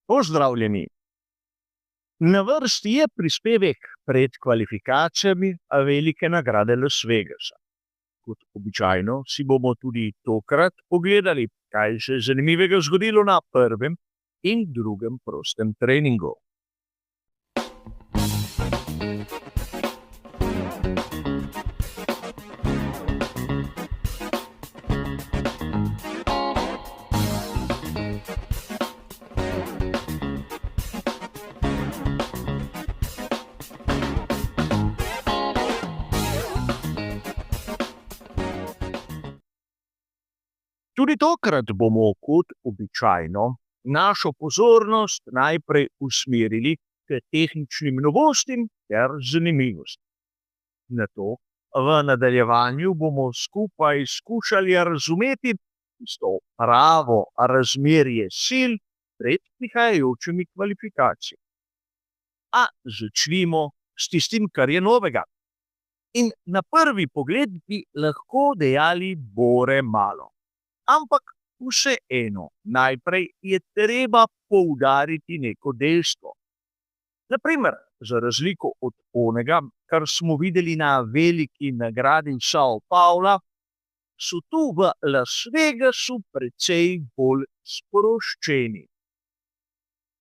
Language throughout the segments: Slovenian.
Pozdravljeni. Na vrsti je prispevek pred kvalifikacijami velike nagrade Las Vegasa. Kot običajno si bomo tudi tokrat pogledali, kaj se je zanimivega zgodilo na prvem in drugem prostem treningu. Tudi tokrat bomo, kot običajno, našo pozornost najprej usmerili k tehničnim novostim ter zanimivostim. Nato, v nadaljevanju bomo skupaj skušali razumeti tisto pravo razmerje sil pred prihajajočimi kvalifikacijami. A začnimo s tistim, kar je novega. In na prvi pogled bi lahko dejali bore malo. Ampak vseeno, najprej je treba poudariti neko dejstvo. Naprimer, za razliko od onega, kar smo videli na veliki nagradi São Paula, so tu v Las Vegasu precej bolj sproščeni.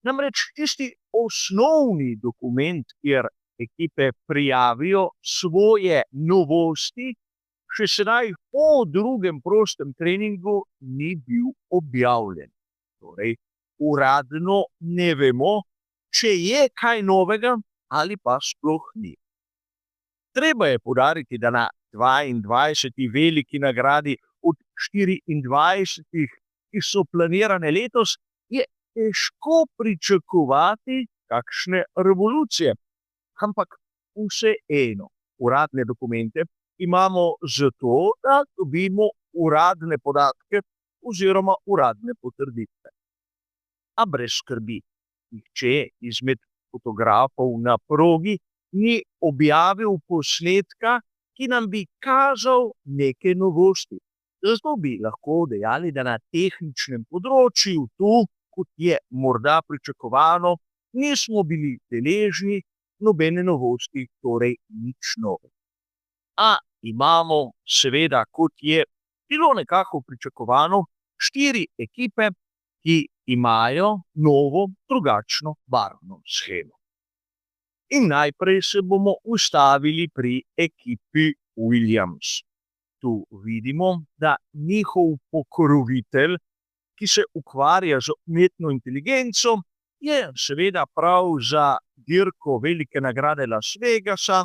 Namreč tisti osnovni dokument, kjer ekipe prijavijo svoje novosti, še sedaj po drugem prostem treningu ni bil objavljen. Torej, uradno ne vemo, če je kaj novega ali pa sploh ni. Treba je poudariti, da na 22. veliki nagradi od 24, ki so planirane letos, je težko pričakovati kakšne revolucije. Ampak vseeno, uradne dokumente imamo zato, da dobimo uradne podatke oziroma uradne potrditve. A brez skrbi, nihče izmed fotografov na progi ni objavil posnetka, ki nam bi kazal neke novosti. Zato bi lahko dejali, da na tehničnem področju tu, kot je morda pričakovano, nismo bili deležni nobene novosti, torej nič novega. A imamo, seveda, kot je bilo nekako pričakovano, 4 ekipe, ki imajo novo, drugačno barvno shemo. In najprej se bomo ustavili pri ekipi Williams. Tu vidimo, da njihov pokrovitelj, ki se ukvarja z umetno inteligenco, je seveda prav za dirko velike nagrade Las Vegasa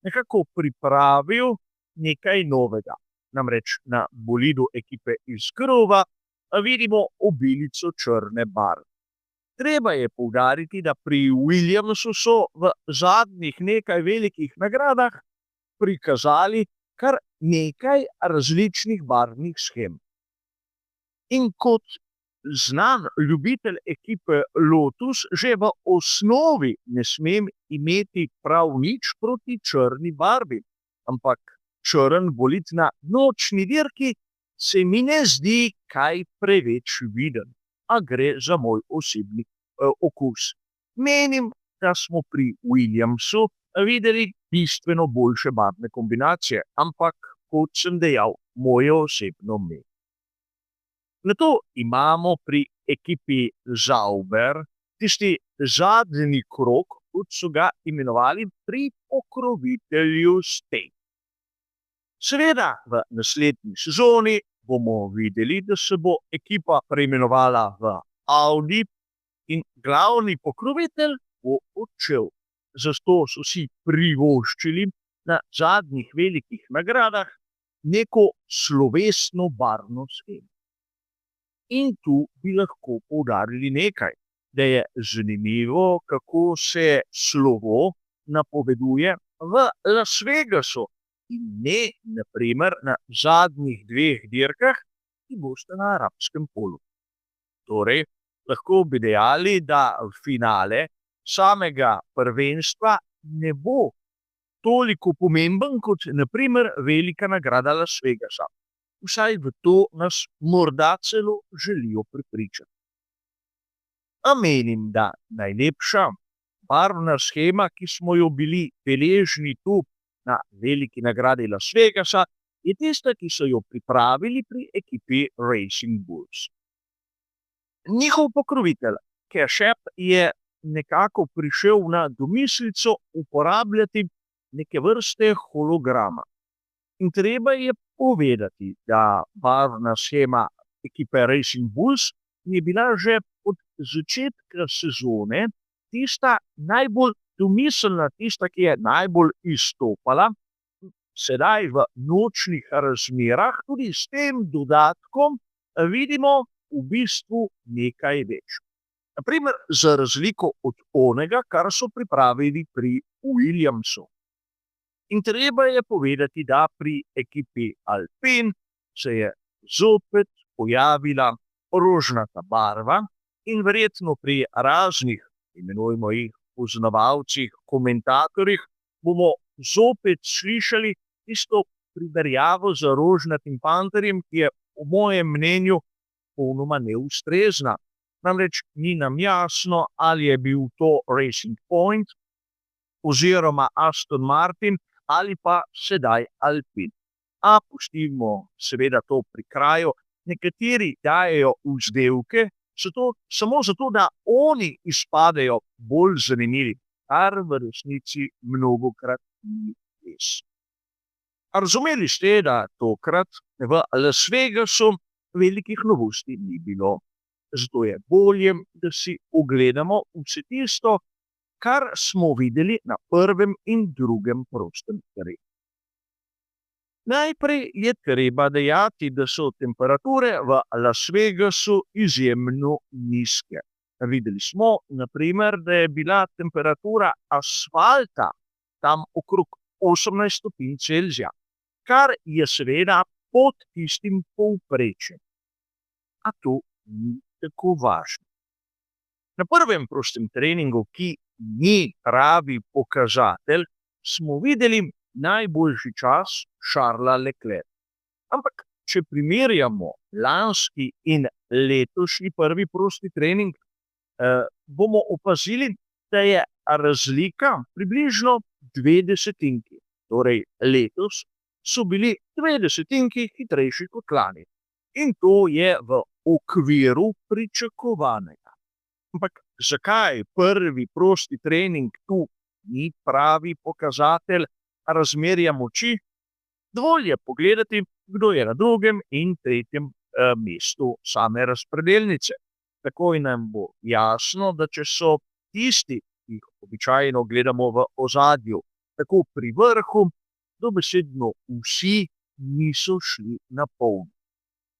nekako pripravil nekaj novega. Namreč na bolidu ekipe iz krova vidimo obilico črne barve. Treba je poudariti, da pri Williamsu so v zadnjih nekaj velikih nagradah prikazali kar nekaj različnih barvnih shem. In kot znan ljubitelj ekipe Lotus, že v osnovi ne smem imeti prav nič proti črni barvi. Ampak črn bolid na nočni dirki se mi ne zdi kaj preveč viden, a gre za moj osebni okus. Menim, da smo pri Williamsu videli bistveno boljše barvne kombinacije, ampak kot sem dejal, moje osebno mnenje. Nato imamo pri ekipi Sauber tisti zadnji krog, kot so ga imenovali, pri pokrovitelju Steg. Seveda, v naslednji sezoni bomo videli, da se bo ekipa preimenovala v Audi in glavni pokrovitelj bo odšel. Zato so si privoščili na zadnjih velikih nagradah neko slovesno barvno shemo. In tu bi lahko poudarili nekaj, da je zanimivo, kako se slovo napoveduje v Las Vegasu in ne, naprimer, na zadnjih 2 dirkah, ki bosta na arabskem polu. Torej, lahko bi dejali, da finale samega prvenstva ne bo toliko pomemben kot naprimer velika nagrada Las Vegasa. Vsaj v to nas morda celo želijo prepričati. A menim, da najlepša barvna shema, ki smo jo bili deležni tu na veliki nagradi Las Vegasa, je tista, ki so jo pripravili pri ekipi Racing Bulls. Njihov pokrovitelj, Kešep, je nekako prišel na domislico uporabljati neke vrste holograma. In treba je povedati, da barvna shema ekipe Racing Bulls je bila že od začetka sezone tista najbolj domiselna, tista, ki je najbolj izstopala. Sedaj v nočnih razmerah tudi s tem dodatkom vidimo v bistvu nekaj več. Naprimer, za razliko od onega, kar so pripravili pri Williamsu. In treba je povedati, da pri ekipi Alpine se je zopet pojavila rožnata barva in verjetno pri raznih, imenujmo jih, poznavalcih, komentatorjih, bomo zopet slišali tisto primerjavo z rožnatim panterjem, ki je po mojem mnenju popolnoma neustrezna. Namreč ni nam jasno, ali je bil to Racing Point oziroma Aston Martin ali pa sedaj Alpine. A pustimo seveda to pri kraju. Nekateri dajejo vzdevke samo zato, da oni izpadejo bolj zanimivi, kar v resnici mnogokrat ni res. A razumeli ste, da tokrat v Las Vegasu velikih novosti ni bilo. Zato je bolje, da si ogledamo vse tisto, kar smo videli na prvem in drugem prostem terenu. Najprej je treba dejati, da so temperature v Las Vegasu izjemno nizke. Videli smo, na primer, da je bila temperatura asfalta tam okrog 18 stopinj Celzija, kar je seveda pod tistim povprečjem. A to ni tako važno. Na prvem prostem treningu, ki ni pravi pokazatelj, smo videli najboljši čas Charlesa Leclerca. Ampak, če primerjamo lanski in letošnji prvi prosti trening, bomo opazili, da je razlika približno 0,2. Torej, letos so bili 0,2 hitrejši kot lani. In to je v okviru pričakovanega. Ampak zakaj prvi prosti trening tu ni pravi pokazatelj razmerja moči? Dovolj je pogledati, kdo je na drugem in tretjem mestu same razpredelnice. Takoj nam bo jasno, da če so tisti, ki jih običajno gledamo v ozadju, tako pri vrhu, dobesedno vsi niso šli na polno.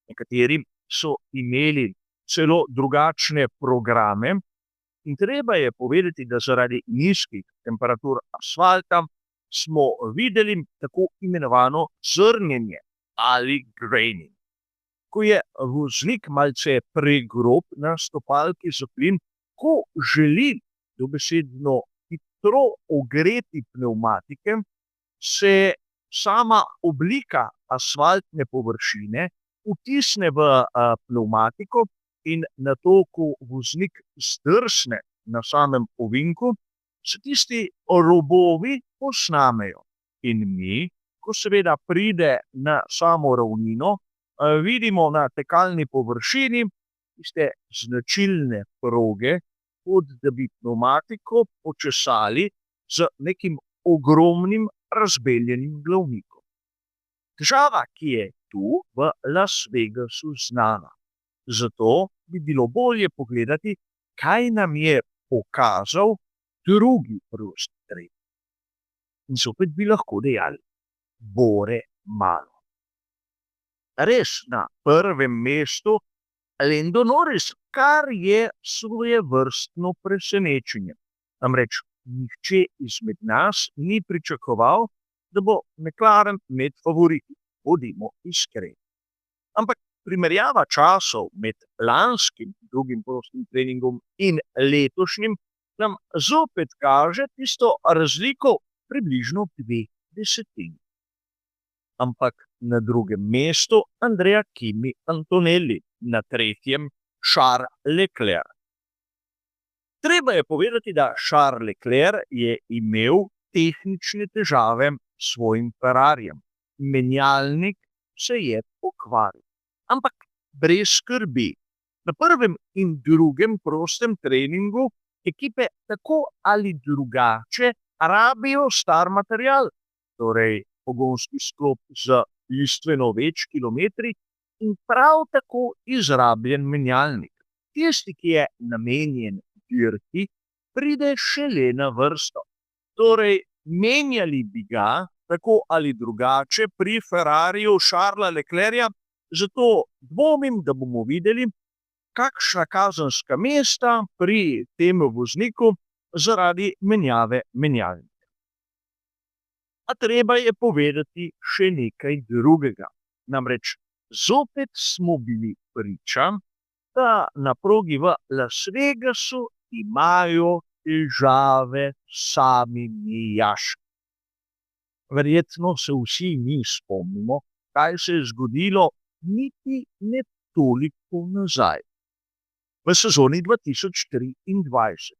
Nekateri so imeli celo drugačne programe in treba je povedati, da zaradi nizkih temperatur asfalta smo videli tako imenovano zrnjenje ali graining. Ko je voznik malce pregrob na stopalki za plin, ko želi dobesedno hitro ogreti pnevmatike, se sama oblika asfaltne površine vtisne v pnevmatiko in nato, ko voznik zdrsne na samem ovinku, se tisti robovi posnamejo. In mi, ko seveda pride na samo ravnino, vidimo na tekalni površini tiste značilne proge, kot da bi pnevmatiko počesali z nekim ogromnim razbeljenim glavnikom. Težava, ki je tu v Las Vegasu znana. Zato bi bilo bolje pogledati, kaj nam je pokazal drugi prosti trening. In zopet bi lahko dejali, bore malo. Res na prvem mestu Lando Norris, kar je svojevrstno presenečenje. Namreč nihče izmed nas ni pričakoval, da bo McLaren med favoriti, bodimo iskreni. Ampak primerjava časov med lanskim drugim prostim treningom in letošnjim nam zopet kaže tisto razliko približno 0,2. Ampak na drugem mestu Andrea Kimi Antonelli, na tretjem Charles Leclerc. Treba je povedati, da Charles Leclerc je imel tehnične težave s svojim Ferrarijem. Menjalnik se je pokvaril. Ampak brez skrbi. Na prvem in drugem prostem treningu ekipe tako ali drugače rabijo star material, torej pogonski sklop z bistveno več kilometri in prav tako izrabljen menjalnik. Tisti, ki je namenjen dirki, pride šele na vrsto. Torej, menjali bi ga tako ali drugače pri Ferrariju Charlesa Leclerca, zato dvomim, da bomo videli kakšna kazenska mesta pri tem vozniku zaradi menjave menjalnika. A treba je povedati še nekaj drugega. Namreč zopet smo bili priča, da na progi v Las Vegasu imajo težave s samimi jaški. Verjetno se vsi mi spomnimo, kaj se je zgodilo niti ne toliko nazaj. V sezoni 2023,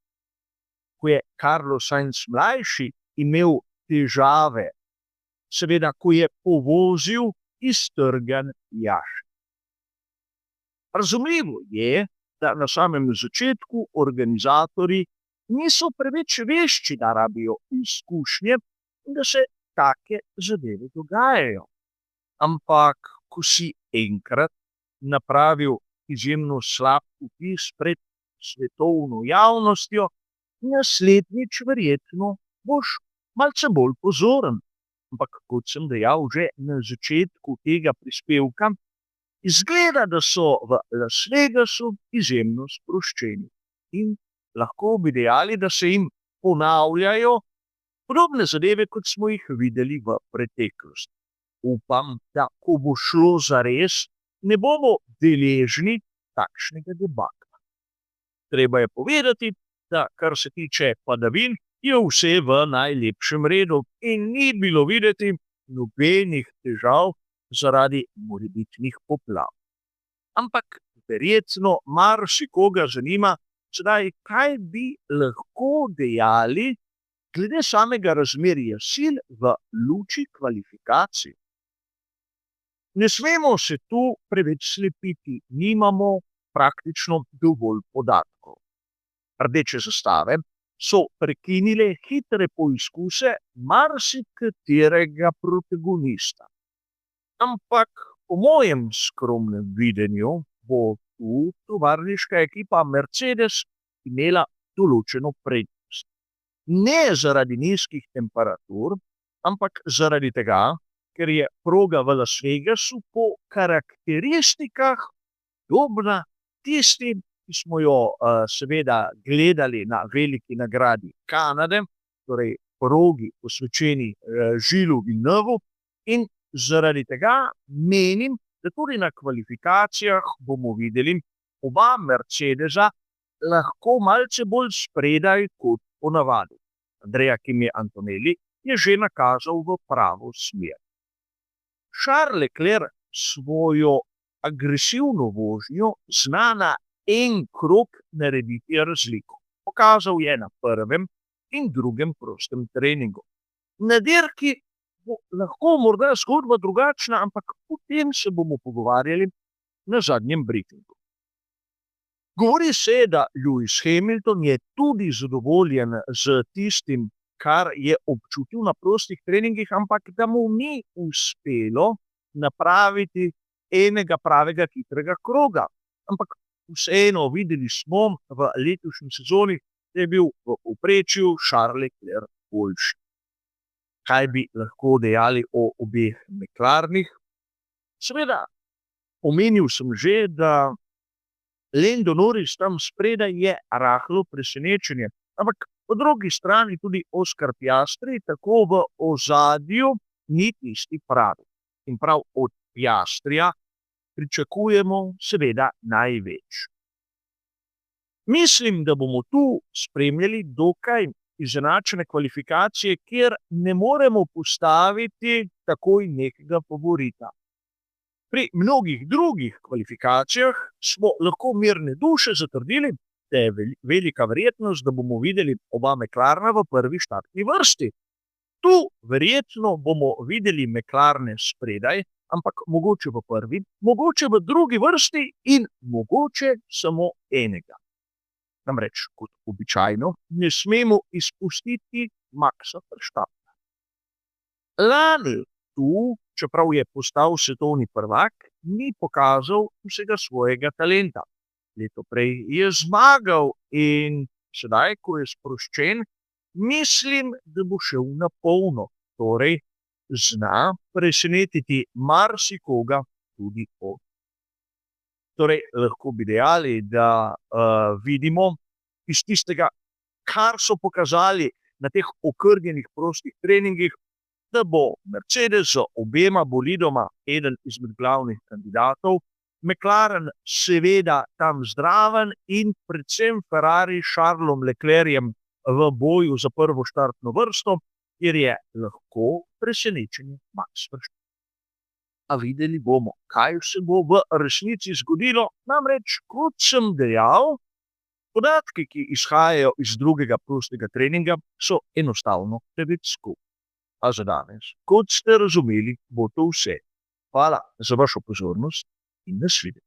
ko je Carlos Sainz mlajši imel težave, seveda, ko je povozil iztrgan jašek. Razumljivo je, da na samem začetku organizatorji niso preveč vešči, da rabijo izkušnje in da se take zadeve dogajajo. Ampak, ko si enkrat napravil izjemno slab vtis pred svetovno javnostjo, naslednjič verjetno boš malce bolj pozoren. Ampak, kot sem dejal že na začetku tega prispevka, izgleda, da so v Las Vegasu izjemno sproščeni in lahko bi dejali, da se jim ponavljajo podobne zadeve, kot smo jih videli v preteklosti. Upam, da ko bo šlo zares, ne bomo deležni takšnega debakla. Treba je povedati, da kar se tiče padavin, je vse v najlepšem redu in ni bilo videti nobenih težav zaradi morebitnih poplav. Ampak verjetno marsikoga zanima, sedaj, kaj bi lahko dejali glede samega razmerja sil v luči kvalifikacij. Ne smemo se tu preveč slepiti, nimamo praktično dovolj podatkov. Rdeče zastave so prekinile hitre poizkuse marsikaterega protagonista. Ampak po mojem skromnem videnju bo tu tovarniška ekipa Mercedes imela določeno prednost. Ne zaradi nizkih temperatur, ampak zaradi tega, ker je proga v Las Vegasu po karakteristikah podobna tistim, ki smo jo seveda gledali na veliki nagradi Kanade, torej progi posvečeni Gillesu Villeneuvu, in zaradi tega menim, da tudi na kvalifikacijah bomo videli oba Mercedesa lahko malce bolj spredaj kot ponavadi. Andrea Kimi Antonelli je že nakazal v pravo smer. Charles Leclerc svojo agresivno vožnjo zna na en krog narediti razliko. Pokazal je na prvem in drugem prostem treningu. Na dirki bo lahko morda zgodba drugačna, ampak o tem se bomo pogovarjali na zadnjem briefingu. Govori se, da Lewis Hamilton je tudi zadovoljen z tistim, kar je občutil na prostih treningih, ampak da mu ni uspelo napraviti enega pravega hitrega kroga. Ampak vseeno videli smo v letošnji sezoni, da je bil v povprečju Charles Leclerc boljši. Kaj bi lahko dejali o obeh McLarenih? Seveda, omenil sem že, da Lando Norris tam spredaj je rahlo presenečenje, ampak po drugi strani tudi Oscar Piastri, tako v ozadju ni tisti pravi. In prav od Piastrija pričakujemo seveda največ. Mislim, da bomo tu spremljali dokaj izenačene kvalifikacije, kjer ne moremo postaviti takoj nekega favorita. Pri mnogih drugih kvalifikacijah smo lahko mirne duše zatrdili, da je velika verjetnost, da bomo videli oba McLarena v prvi štartni vrsti. Tu verjetno bomo videli McLarene spredaj, ampak mogoče v prvi, mogoče v drugi vrsti in mogoče samo enega. Namreč, kot običajno, ne smemo izpustiti Maxa Verstappena. Lani tu, čeprav je postal svetovni prvak, ni pokazal vsega svojega talenta. Leto prej je zmagal in sedaj, ko je sproščen, mislim, da bo šel na polno. Torej, zna presenetiti marsikoga tudi on. Torej, lahko bi dejali, da vidimo iz tistega, kar so pokazali na teh okrnjenih prostih treningih, da bo Mercedes z obema bolidoma eden izmed glavnih kandidatov, McLaren seveda tam zdraven in predvsem Ferrari s Charlesom Leclercem v boju za prvo štartno vrsto, kjer je lahko presenečenje Max Verstappen. A videli bomo, kaj se bo v resnici zgodilo. Namreč, kot sem dejal, podatki, ki izhajajo iz drugega prostega treninga, so enostavno preveč skupaj. A za danes, kot ste razumeli, bo to vse. Hvala za vašo pozornost in nasvidenje.